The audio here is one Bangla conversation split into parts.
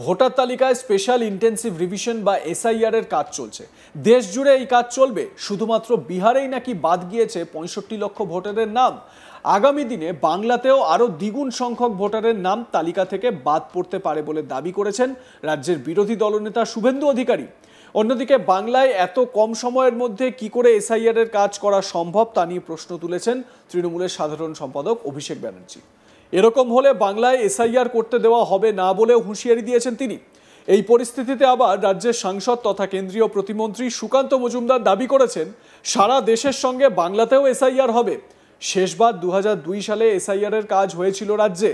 ভোটার তালিকায় স্পেশাল ইন্টেন্সিভ রিভিশন বা এসআইআর এর কাজ চলছে। দেশ জুড়ে এই কাজ চলবে। শুধুমাত্র বিহারেই নাকি বাদ গিয়েছে 65 লক্ষ ভোটারের নাম। আগামী দিনে বাংলাতেও আরো দ্বিগুণ সংখ্যক ভোটারের নাম তালিকা থেকে বাদ পড়তে পারে বলে দাবি করেছেন রাজ্যের বিরোধী দলনেতা শুভেন্দু অধিকারী। অন্যদিকে বাংলায় এত কম সময়ের মধ্যে কি করে এসআইআর এর কাজ করা সম্ভব তা নিয়ে প্রশ্ন তুলেছেন তৃণমূলের সাধারণ সম্পাদক অভিষেক ব্যানার্জি। এরকম হলে বাংলায় এসআইআর করতে দেওয়া হবে না বলেও হুঁশিয়ারি দিয়েছেন তিনি। এই পরিস্থিতিতে আবার রাজ্যের সাংসদ তথা কেন্দ্রীয় প্রতিমন্ত্রী সুকান্ত মজুমদার দাবি করেছেন সারা দেশের সঙ্গে বাংলাতেও এসআইআর হবে। শেষবার 2002 সালে এসআইআর এর কাজ হয়েছিল রাজ্যে।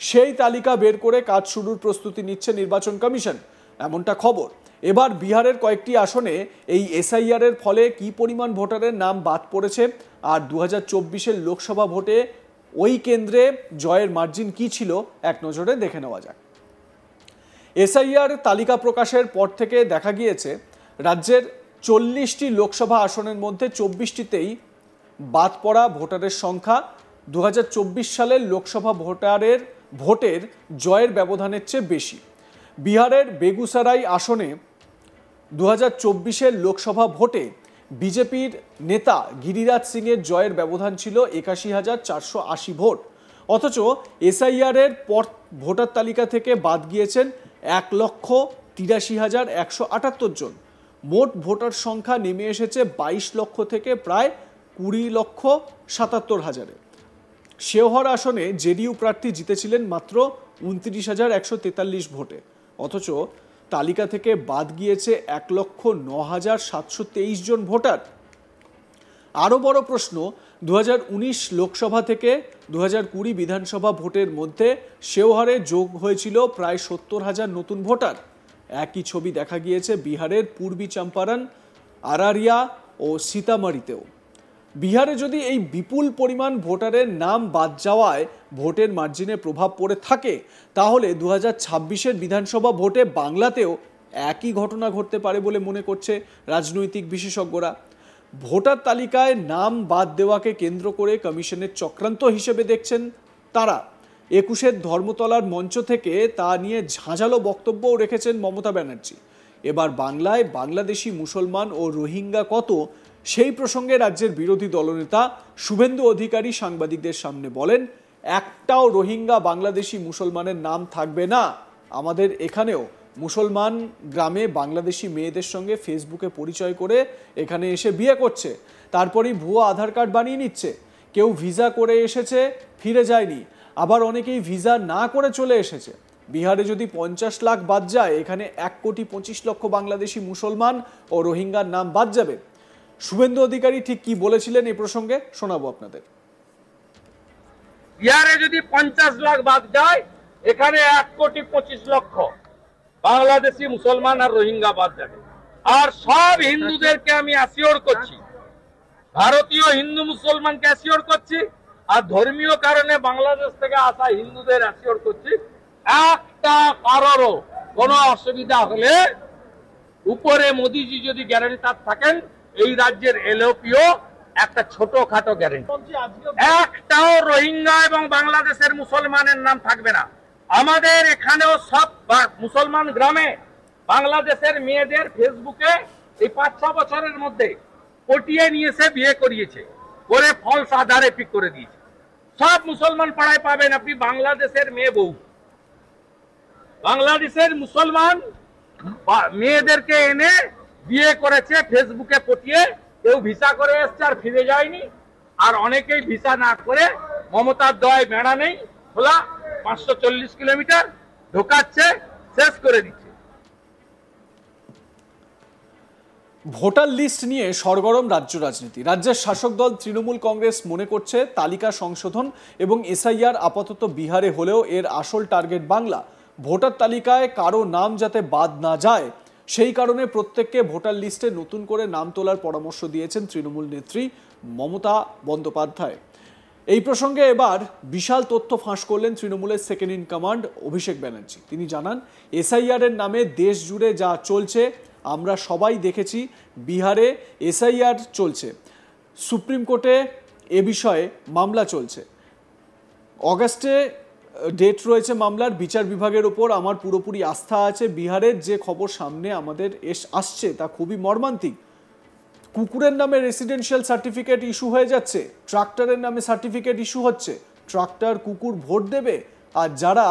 সেই তালিকা বের করে কাজ শুরুর প্রস্তুতি নিচ্ছে নির্বাচন কমিশন, এমনটা খবর। এবার বিহারের কয়েকটি আসনে এই এসআইআর এর ফলে কি পরিমাণ ভোটারের নাম বাদ পড়েছে আর 2024-এর লোকসভা ভোটে ওই কেন্দ্রে জয়ের মার্জিন কি ছিল এক নজরে দেখে নেওয়া যাক। এসআইআর তালিকা প্রকাশের পর থেকে দেখা গিয়েছে রাজ্যের 40টি লোকসভা আসনের মধ্যে 24টিতেই বাদ পড়া ভোটারের সংখ্যা 2024 সালের লোকসভা ভোটের জয়ের ব্যবধানের চেয়ে বেশি। বিহারের বেগুসরাই আসনে 2024-এর লোকসভা ভোটে বিজেপির নেতা গিরিরাজ সিংয়ের জয়ের ব্যবধান ছিল 81,480 ভোট। অথচ এসআইআর এর পর ভোটার তালিকা থেকে বাদ গিয়েছেন 1,83,178 জন। মোট ভোটার সংখ্যা নেমে এসেছে 22 লক্ষ থেকে প্রায় 20,77,000-এ। শেওহর আসনে জেডিইউ প্রার্থী জিতেছিলেন মাত্র 29,143 ভোটে। অথচ তালিকা থেকে বাদ গিয়েছে 1,09,723 জন ভোটার। আরও বড় প্রশ্ন, 2019 লোকসভা থেকে 2020 বিধানসভা ভোটের মধ্যে শেওহরে যোগ হয়েছিল প্রায় 70,000 নতুন ভোটার। একই ছবি দেখা গিয়েছে বিহারের পূর্বী চম্পারণ, আরারিয়া ও সীতামারিতেও। বিহারে যদি এই বিপুল পরিমাণ ভোটারের নাম বাদ যাওয়ায় ভোটের মার্জিনে প্রভাব পড়ে থাকে, তাহলে 2026-এর বিধানসভা ভোটে বাংলাতেও একই ঘটনা ঘটতে পারে বলে মনে করছে রাজনৈতিক বিশেষজ্ঞরা। ভোটার তালিকায় নাম বাদ দেওয়াকে কেন্দ্র করে কমিশনের চক্রান্ত হিসেবে দেখছেন তারা। 21-এর ধর্মতলার মঞ্চ থেকে তা নিয়ে ঝাঁঝালো বক্তব্যও রেখেছেন মমতা ব্যানার্জি। এবার বাংলায় বাংলাদেশি মুসলমান ও রোহিঙ্গা কত, সেই প্রসঙ্গে রাজ্যের বিরোধী দলনেতা শুভেন্দু অধিকারী সাংবাদিকদের সামনে বলেন, একটাও রোহিঙ্গা বাংলাদেশি মুসলমানের নাম থাকবে না। আমাদের এখানেও মুসলমান গ্রামে বাংলাদেশি মেয়েদের সঙ্গে ফেসবুকে পরিচয় করে এখানে এসে বিয়ে করছে, তারপরেই ভুয়া আধার কার্ড বানিয়ে নিচ্ছে। কেউ ভিসা করে এসেছে, ফিরে যায়নি, আবার অনেকেই ভিসা না করে চলে এসেছে। বিহারে যদি 50 লাখ বাদ যায়, এখানে 1,25,00,000 বাংলাদেশি মুসলমান ও রোহিঙ্গার নাম বাদ যাবে। শুভেন্দু অধিকারী ঠিক কি বলেছিলেন এই প্রসঙ্গে শোনাবো আপনাদের। বিহারে যদি 50 লাখ বাদ যায়, এখানে 1,25,00,000 বাংলাদেশি মুসলমান আর রোহিঙ্গা বাদ যাবে। আর সব হিন্দুদেরকে আমি অ্যাসিওর করছি, ভারতীয় হিন্দু মুসলমানকে অ্যাসিওর করছি, আর ধর্মীয় কারণে বাংলাদেশ থেকে আসা হিন্দুদের অ্যাসিওর করছি, একটা কারোরও কোনো অসুবিধা হলে উপরে মোদিজি যদি গ্যারান্টার থাকেন, এই রাজ্যের এলওপিও একটা ছোটখাটো গ্যারেন্টি, একটাও রোহিঙ্গা এবং বাংলাদেশের মুসলমানের নাম থাকবে না। আমাদের এখানেও সব মুসলমান গ্রামে বাংলাদেশের মেয়েদের ফেসবুকে এই 5-6 বছরের মধ্যে পটিয়ে নিয়েছে, বিয়ে করিয়েছে, করে ফলস আধারে পিক করে দিয়েছে। সব মুসলমান পাড়ায় পাবেন আপনি বাংলাদেশের মেয়ে বউ। বাংলাদেশের মুসলমান মেয়েদেরকে এনে বিয়ে করেছে ফেসবুকে পটিয়ে। কেউ ভিসা করে এসছে আর ফিরে যায়নি, আর অনেকেই ভিসা না করে মমতার দয় বেড়া নেই, খোলা 540 কিলোমিটার ঢোকাচ্ছে, শেষ করে দিচ্ছে। ভোটার লিস্ট নিয়ে সরগরম রাজ্য রাজনীতি। রাজ্যের শাসক দল তৃণমূল কংগ্রেস মনে করছে তালিকা সংশোধন এবং এসআইআর আপাতত বিহারে হলেও এর আসল টার্গেট বাংলা। ভোটার তালিকায় কারো নাম যাতে বাদ না যায়, সেই কারণে প্রত্যেককে ভোটার লিস্টে নতুন করে নাম তোলার পরামর্শ দিয়েছেন তৃণমূল নেত্রী মমতা বন্দ্যোপাধ্যায়। এই প্রসঙ্গে এবার বিশাল তথ্য ফাঁস করলেন তৃণমূলের second in command Abhishek Banerjee. তিনি জানান, এসআইআর এর নামে দেশ জুড়ে যা চলছে আমরা সবাই দেখেছি। বিহারে এসআইআর চলছে, সুপ্রিম কোর্টে এ বিষয়ে মামলা চলছে। অগাস্টে ডেট রয়েছে মামলার, বিচার বিভাগের ওপর আমার পুরোপুরি আস্থা আছে। বিহারের যে খবর সামনে আমাদের আসছে তা খুবই মর্মান্তিক। কুকুরের নামে রেসিডেন্সিয়াল সার্টিফিকেট ইস্যু হয়ে যাচ্ছে, ট্রাক্টরের নামে সার্টিফিকেট ইস্যু হচ্ছে। ট্রাক্টর কুকুর ভোট দেবে, আর যারা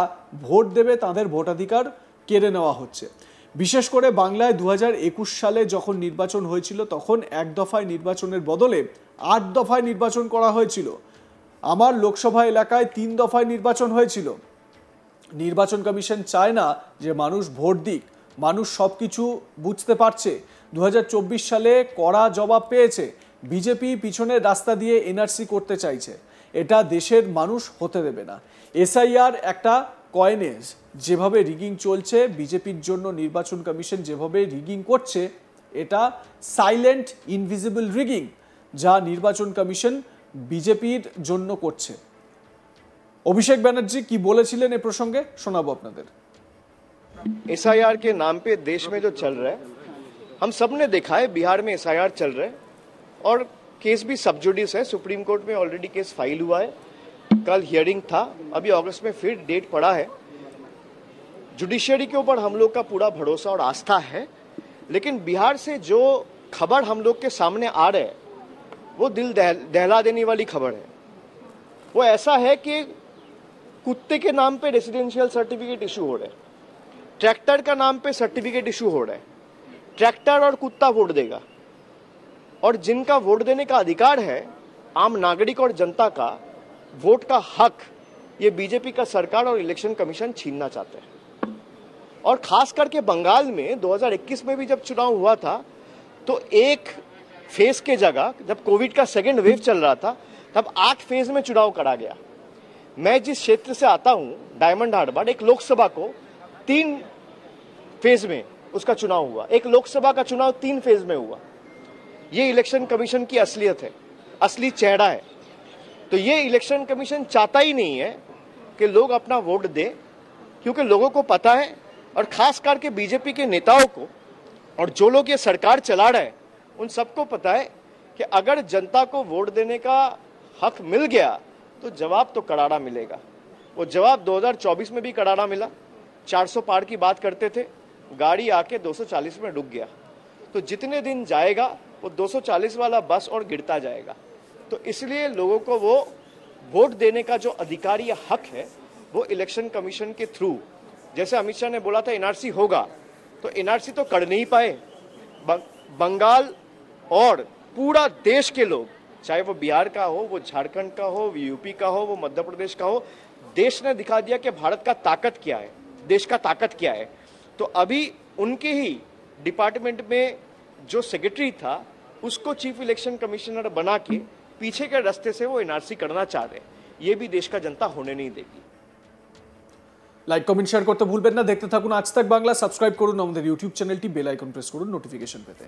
ভোট দেবে তাদের ভোটাধিকার কেড়ে নেওয়া হচ্ছে। বিশেষ করে বাংলায় 2021 সালে যখন নির্বাচন হয়েছিল তখন এক দফায় নির্বাচনের বদলে 8 দফায় নির্বাচন করা হয়েছিল। আমার লোকসভা এলাকায় 3 দফায় নির্বাচন হয়েছিল। নির্বাচন কমিশন চায় না যে মানুষ ভোট দিক, মানুষ সব কিছু বুঝতে পারছে। 2024 সালে কড়া জবাব পেয়েছে। বিজেপি পিছনের রাস্তা দিয়ে এনআরসি করতে চাইছে, এটা দেশের মানুষ হতে দেবে না। এসআইআর একটা কয়েনেজ, যেভাবে রিগিং চলছে, বিজেপির জন্য নির্বাচন কমিশন যেভাবে রিগিং করছে, এটা সাইলেন্ট ইনভিজিবল রিগিং, যা নির্বাচন কমিশন বিজেপির জন্য করছে। অভিষেক ব্যানার্জি কি বলেছিলেন এ প্রসঙ্গে শোনাবো আপনাদের। एसआईआर के नाम पे देश में जो चल रहा है, हम सब ने देखा है बिहार में एसआईआर चल रहा है और केस भी सब जुडिस है। सुप्रीम कोर्ट में ऑलरेडी केस फाइल हुआ है, कल हियरिंग था, अभी अगस्त में फिर डेट पड़ा है। जुडिशियरी के ऊपर हम लोग का पूरा भरोसा और आस्था है, लेकिन बिहार से जो खबर हम लोग के सामने आ रहा है वो दिल दहला देने वाली खबर है। वो ऐसा है कि कुत्ते के नाम पे रेसिडेंशियल सर्टिफिकेट इशू हो रहे हैं, ट्रैक्टर का नाम पे सर्टिफिकेट इशू हो रहा है। ट्रैक्टर और कुत्ता वोट देगा, और जिनका वोट देने का अधिकार है, आम नागरिक और जनता का वोट का हक, ये बीजेपी का सरकार और इलेक्शन कमीशन छीनना चाहते हैं। और खास करके बंगाल में 2021 में भी जब चुनाव हुआ था तो एक फेज के जगह, जब कोविड का सेकेंड वेव चल रहा था, तब 8 फेज में चुनाव करा गया। मैं जिस क्षेत्र से आता हूं, डायमंड हार्बर, एक लोकसभा को 3 फेज में उसका चुनाव हुआ। एक लोकसभा का चुनाव 3 फेज में हुआ। ये इलेक्शन कमीशन की असलियत है, असली चेहरा है। तो ये इलेक्शन कमीशन चाहता ही नहीं है कि लोग अपना वोट दें, क्योंकि लोगों को पता है, और खास करके बीजेपी के नेताओं को और जो लोग ये सरकार चला रहे हैं उन सबको पता है कि अगर जनता को वोट देने का हक मिल गया तो जवाब तो करारा मिलेगा। वो जवाब 2024 में भी करारा मिला। 400 पार की बात करते थे, गाड़ी आके 240 में रुक गया। तो जितने दिन जाएगा वो 240 वाला बस और गिरता जाएगा। तो इसलिए लोगों को वो वोट देने का जो अधिकार या हक है वो इलेक्शन कमीशन के थ्रू, जैसे अमित शाह ने बोला था एनआरसी होगा, तो एनआरसी तो कर नहीं पाए। बंगाल और पूरा देश के लोग, चाहे वो बिहार का हो, वो झारखंड का हो, वो यूपी का हो, वो मध्य प्रदेश का हो, देश ने दिखा दिया कि भारत का ताकत क्या है, देश का ताकत क्या है। तो अभी उनके ही डिपार्टमेंट में जो सेक्रेटरी था उसको चीफ इलेक्शन कमिश्नर बना के पीछे के रास्ते से वो एनआरसी करना चाह रहे हैं। ये भी देश का जनता होने नहीं देगी। লাইক কমেন্ট শেয়ার করতে ভুলবেন না। দেখতে থাকুন আজ তাক বাংলা। সাবস্ক্রাইব করুন আমাদের ইউটিউব চ্যানেলটি, বেল আইকন প্রেস করুন নোটিফিকেশন পেতে।